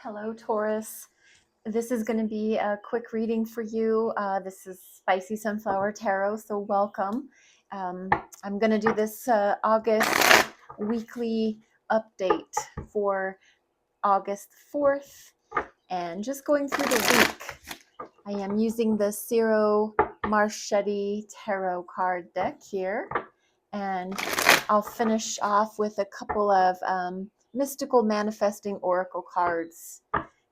Hello, Taurus. This is going to be a quick reading for you. This is Spicy Sunflower Tarot, so welcome. I'm going to do this August weekly update for August 4th and just going through the week. I am using the Ciro Marchetti Tarot card deck here, and I'll finish off with a couple of mystical manifesting oracle cards.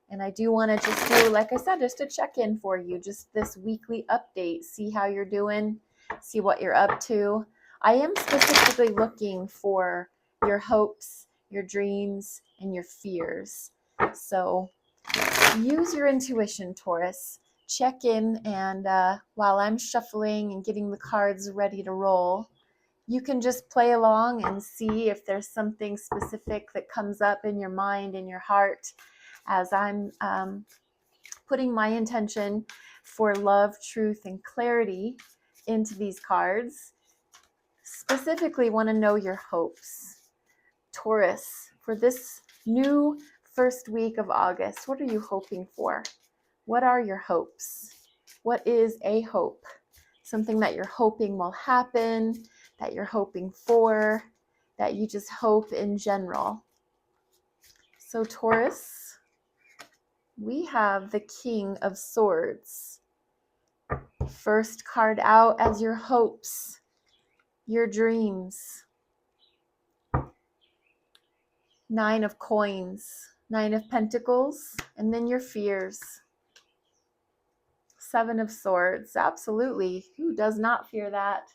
And I do want to just do, like I said, just a check-in for you, just this weekly update, see how you're doing, see what you're up to. I am specifically looking for your hopes, your dreams, and your fears. So use your intuition, Taurus. Check in, and while I'm shuffling and getting the cards ready to roll, you can just play along and see if there's something specific that comes up in your mind, in your heart, as I'm putting my intention for love, truth, and clarity into these cards. Specifically want to know your hopes. Taurus, for this new first week of August, what are you hoping for? What are your hopes? What is a hope? Something that you're hoping will happen, that you're hoping for, that you just hope in general. So Taurus, we have the King of Swords. First card out as your hopes, your dreams. Nine of Coins, Nine of Pentacles, and then your fears. Seven of Swords, absolutely. Who does not fear that?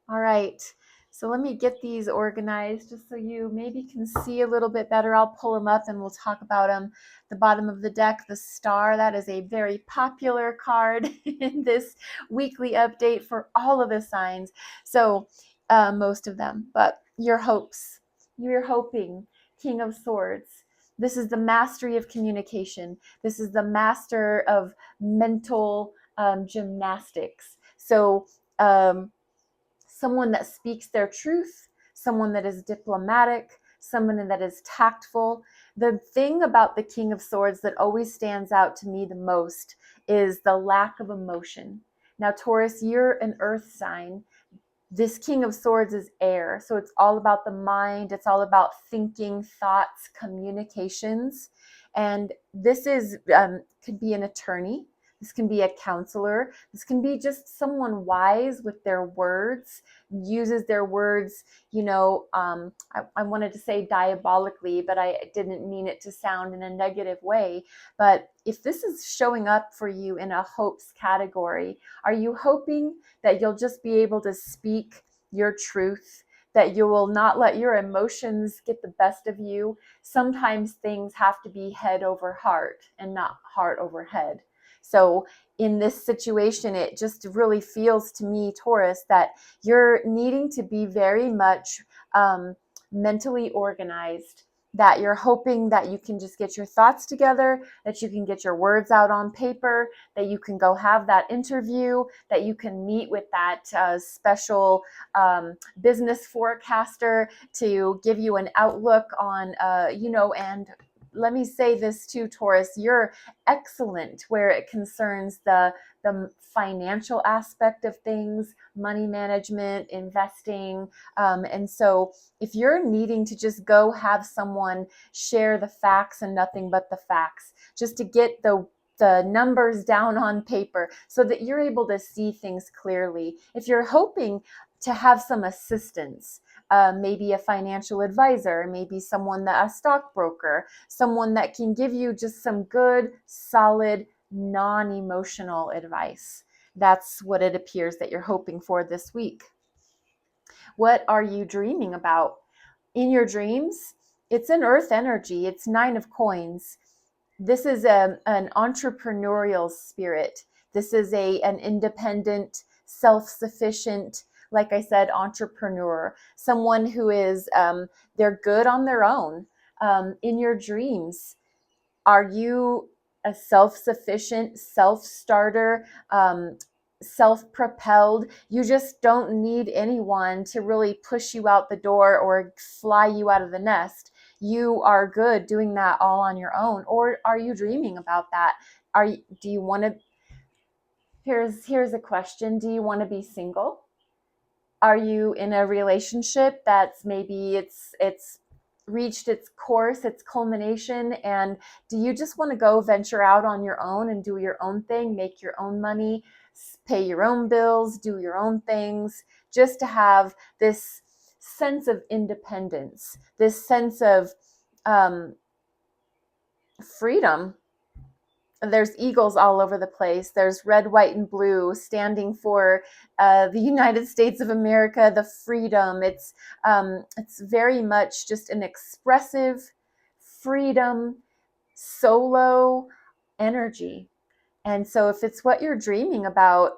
All right, so let me get these organized just so you maybe can see a little bit better. I'll pull them up and we'll talk about them. The bottom of the deck, the Star, that is a very popular card in this weekly update for all of the signs. So most of them, but your hopes, you're hoping, King of Swords. This is the mastery of communication. This is the master of mental gymnastics. So someone that speaks their truth, someone that is diplomatic, someone that is tactful. The thing about the King of Swords that always stands out to me the most is the lack of emotion. Now, Taurus, you're an earth sign. This King of Swords is air, so it's all about the mind. It's all about thinking, thoughts, communications. And this is could be an attorney. This can be a counselor. This can be just someone wise with their words, uses their words, I wanted to say diabolically, but I didn't mean it to sound in a negative way. But if this is showing up for you in a hopes category, are you hoping that you'll just be able to speak your truth, that you will not let your emotions get the best of you? Sometimes things have to be head over heart and not heart over head. So in this situation, it just really feels to me, Taurus, that you're needing to be very much mentally organized, that you're hoping that you can just get your thoughts together, that you can get your words out on paper, that you can go have that interview, that you can meet with that special business forecaster to give you an outlook on, and let me say this too, Taurus, you're excellent where it concerns the financial aspect of things, money management, investing. And so if you're needing to just go have someone share the facts and nothing but the facts, just to get the numbers down on paper so that you're able to see things clearly. If you're hoping to have some assistance, maybe a financial advisor, maybe a stockbroker, someone that can give you just some good, solid, non-emotional advice. That's what it appears that you're hoping for this week. What are you dreaming about? In your dreams, it's an earth energy. It's Nine of Coins. This is an entrepreneurial spirit. This is an independent, self-sufficient, like I said, entrepreneur, someone who is, they're good on their own. In your dreams, are you a self-sufficient, self-starter, self-propelled? You just don't need anyone to really push you out the door or fly you out of the nest. you are good doing that all on your own? Or are you dreaming about that? Do you want to, here's a question. Do you want to be single? Are you in a relationship that's maybe it's reached its course, its culmination, and do you just want to go venture out on your own and do your own thing, make your own money, pay your own bills, do your own things, just to have this sense of independence, this sense of freedom? There's eagles all over the place. There's red, white, and blue standing for the United States of America, the freedom. It's very much just an expressive freedom, solo energy. And so if it's what you're dreaming about,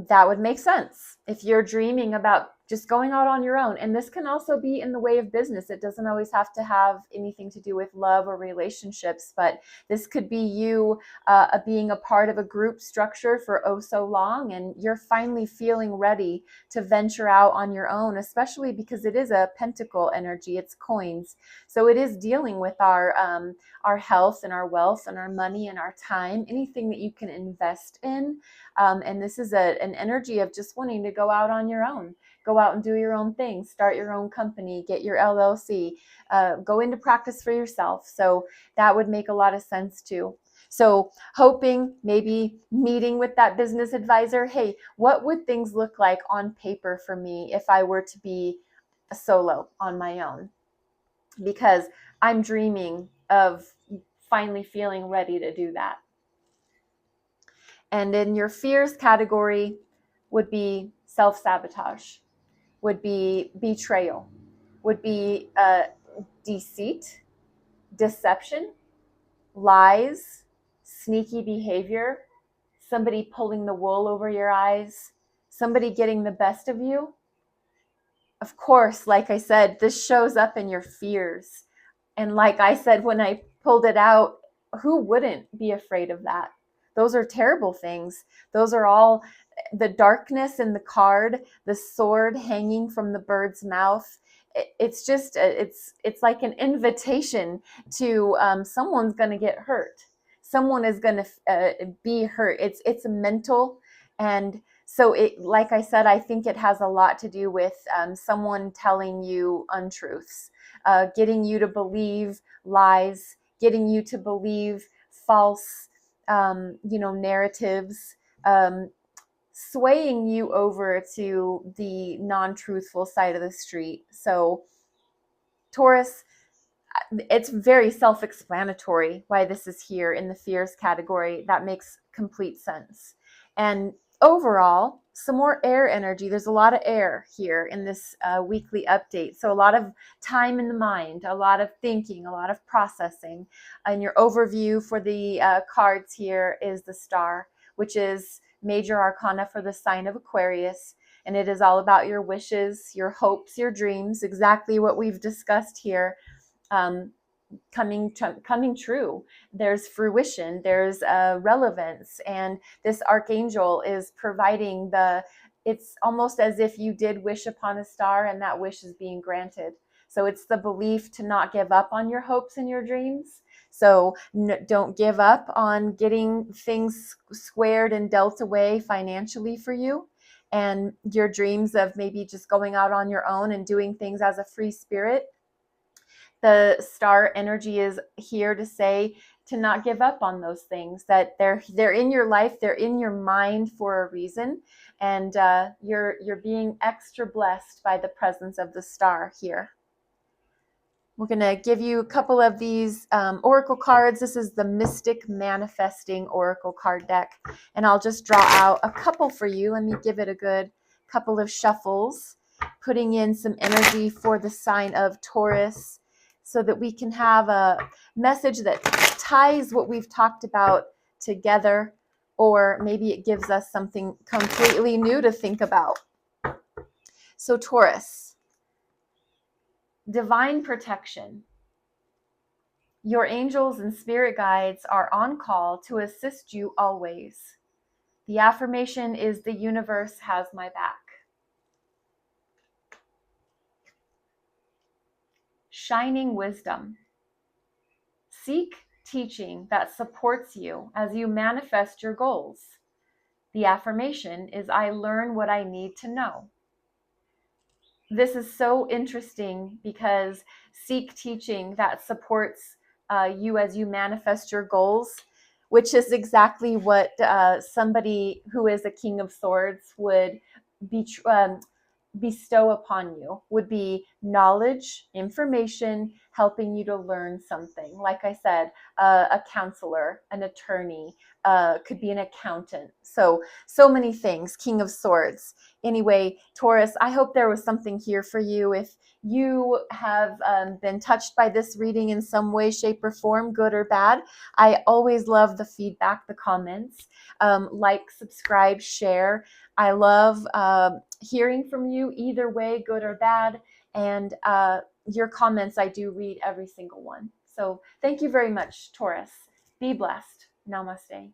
that would make sense. If you're dreaming about just going out on your own, and this can also be in the way of business. It doesn't always have to have anything to do with love or relationships, but this could be you being a part of a group structure for oh so long, and you're finally feeling ready to venture out on your own, especially because it is a pentacle energy, it's coins. So it is dealing with our health and our wealth and our money and our time, anything that you can invest in. And this is an energy of just wanting to go out on your own. Go out and do your own thing, start your own company, get your LLC, go into practice for yourself. So that would make a lot of sense too. So hoping, maybe meeting with that business advisor. Hey, what would things look like on paper for me if I were to be a solo on my own? Because I'm dreaming of finally feeling ready to do that. And in your fears category would be self-sabotage, would be betrayal, would be deceit, deception, lies, sneaky behavior, somebody pulling the wool over your eyes, somebody getting the best of you. Of course, like I said, this shows up in your fears. And like I said, when I pulled it out, who wouldn't be afraid of that? Those are terrible things. Those are all the darkness in the card, the sword hanging from the bird's mouth. It's just, it's like an invitation to someone's going to get hurt. Someone is going to be hurt. It's mental. And so it, like I said, I think it has a lot to do with someone telling you untruths, getting you to believe lies, getting you to believe false, narratives, swaying you over to the non-truthful side of the street. So Taurus, it's very self-explanatory why this is here in the fears category. That makes complete sense. And overall, some more air energy. There's a lot of air here in this weekly update. So a lot of time in the mind, a lot of thinking, a lot of processing. And your overview for the cards here is the star, which is major arcana for the sign of Aquarius. And it is all about your wishes, your hopes, your dreams, exactly what we've discussed here. Coming true. There's fruition, there's relevance, and this archangel is providing it's almost as if you did wish upon a star and that wish is being granted. So it's the belief to not give up on your hopes and your dreams. So don't give up on getting things squared and dealt away financially for you, and your dreams of maybe just going out on your own and doing things as a free spirit. The star energy is here to say to not give up on those things, that they're in your life, they're in your mind for a reason, and you're being extra blessed by the presence of the star here. We're going to give you a couple of these oracle cards. This is the Mystic Manifesting Oracle card deck, and I'll just draw out a couple for you. Let me give it a good couple of shuffles, putting in some energy for the sign of Taurus, so that we can have a message that ties what we've talked about together, or maybe it gives us something completely new to think about. So Taurus, divine protection. Your angels and spirit guides are on call to assist you always. The affirmation is the universe has my back. shining wisdom. Seek teaching that supports you as you manifest your goals. The affirmation is, I learn what I need to know. This is so interesting because seek teaching that supports you as you manifest your goals, which is exactly what somebody who is a King of Swords would be bestow upon you, would be knowledge, information, helping you to learn something. Like I said, a counselor, an attorney, could be an accountant. So many things, King of Swords. Anyway, Taurus, I hope there was something here for you. If you have been touched by this reading in some way, shape, or form, good or bad, I always love the feedback, the comments. Like, subscribe, share. I love hearing from you either way, good or bad. And your comments, I do read every single one. So thank you very much, Taurus. Be blessed. Namaste.